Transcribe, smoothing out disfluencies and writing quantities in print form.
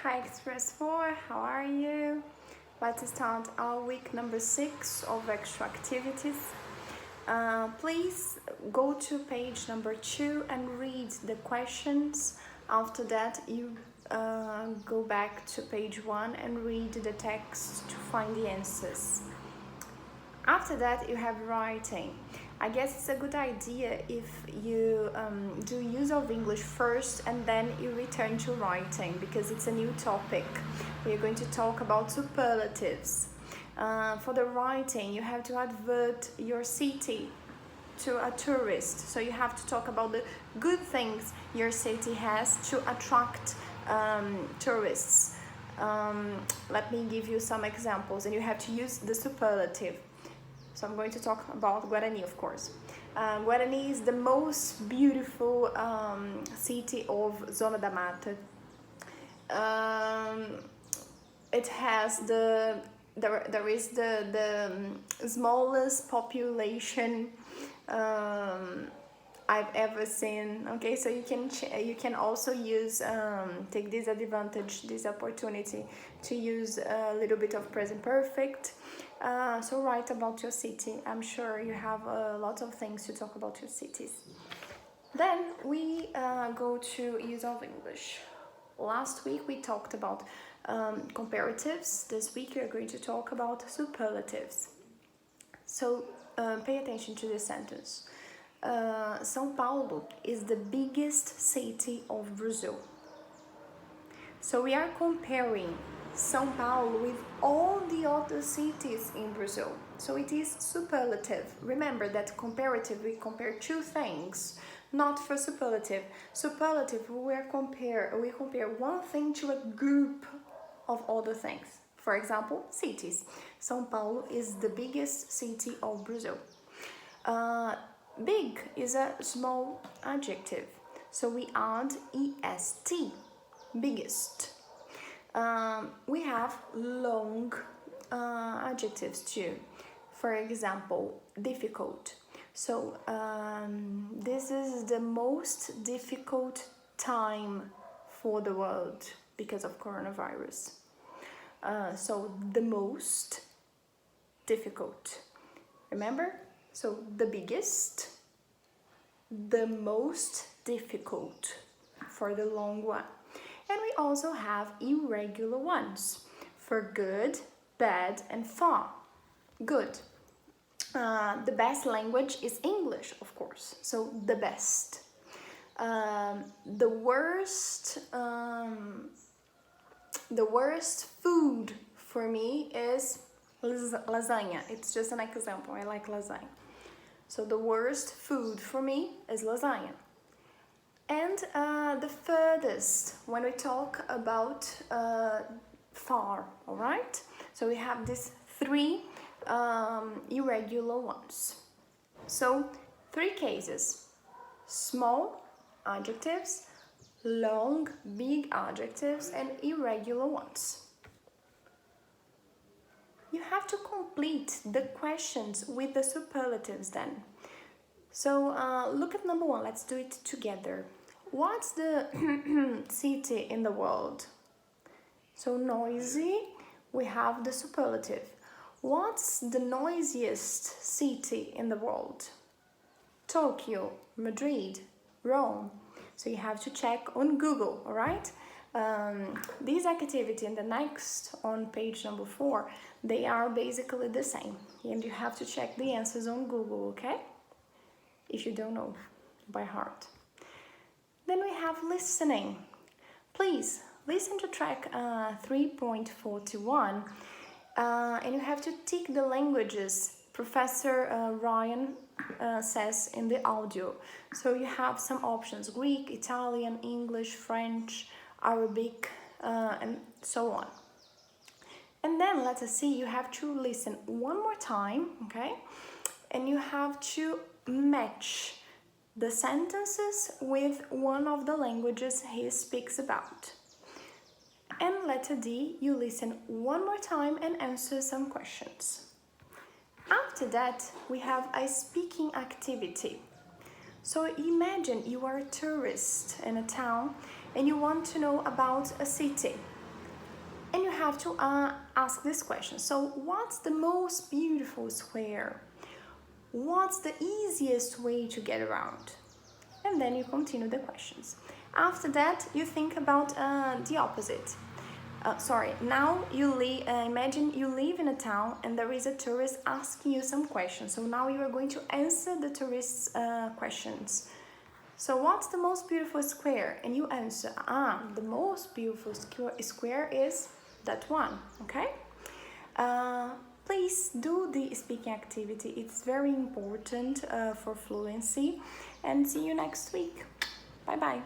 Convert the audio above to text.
Hi Express 4, how are you? Let's start our week number 6 of extra activities. Please go to page number 2 and read the questions. After that, you go back to page 1 and read the text to find the answers. After that, you have writing. I guess it's a good idea if you do use of English first and then you return to writing, because it's a new topic. We're going to talk about superlatives. For the writing, you have to advert your city to a tourist. So you have to talk about the good things your city has to attract tourists. Let me give you some examples, and you have to use the superlative. So I'm going to talk about Guarani, of course. Guarani is the most beautiful city of Zona da Mata. It has there is the smallest population I've ever seen. Okay, so you can also use take this advantage, this opportunity to use a little bit of present perfect. So write about your city. I'm sure you have a lot of things to talk about your cities. Then we go to use of English. Last week we talked about comparatives. This week we are going to talk about superlatives. So pay attention to this sentence. São Paulo is the biggest city of Brazil. So we are comparing São Paulo with all the other cities in Brazil. So it is superlative. Remember that comparative, we compare two things, not for superlative. Superlative, we compare one thing to a group of other things. For example, cities. São Paulo is the biggest city of Brazil. Big is a small adjective, so we add est, biggest. We have long adjectives too. For example, difficult. So this is the most difficult time for the world because of coronavirus. So the most difficult. Remember? So the biggest, the most difficult for the long one. And we also have irregular ones for good, bad, and far. Good. The best language is English, of course. So the best. The worst food for me is lasagna. It's just an example. I like lasagna. So the worst food for me is lasagna. And the furthest, when we talk about far, all right? So we have these three irregular ones. So 3 cases: small adjectives, long, big adjectives, and irregular ones. You have to complete the questions with the superlatives then. So look at number 1. Let's do it together. What's the city in the world? So noisy, we have the superlative. What's the noisiest city in the world? Tokyo, Madrid, Rome. So you have to check on Google, all right? This activity and the next on page number 4, they are basically the same. And you have to check the answers on Google, okay? If you don't know by heart. Then we have listening. Please listen to track 3.41 and you have to tick the languages Professor Ryan says in the audio. So you have some options: Greek, Italian, English, French, Arabic, and so on. And then let us see, you have to listen one more time, okay? And you have to match the sentences with one of the languages he speaks about. And letter D, you listen one more time and answer some questions. After that, we have a speaking activity. So imagine you are a tourist in a town and you want to know about a city. And you have to ask this question. So what's the most beautiful square? What's the easiest way to get around? And then you continue the questions. After that, you think about the opposite. Now imagine you live in a town and there is a tourist asking you some questions. So now you are going to answer the tourist's questions. So what's the most beautiful square? And you answer, the most beautiful square is that one, okay? Please do the speaking activity. It's very important for fluency. And see you next week. Bye bye.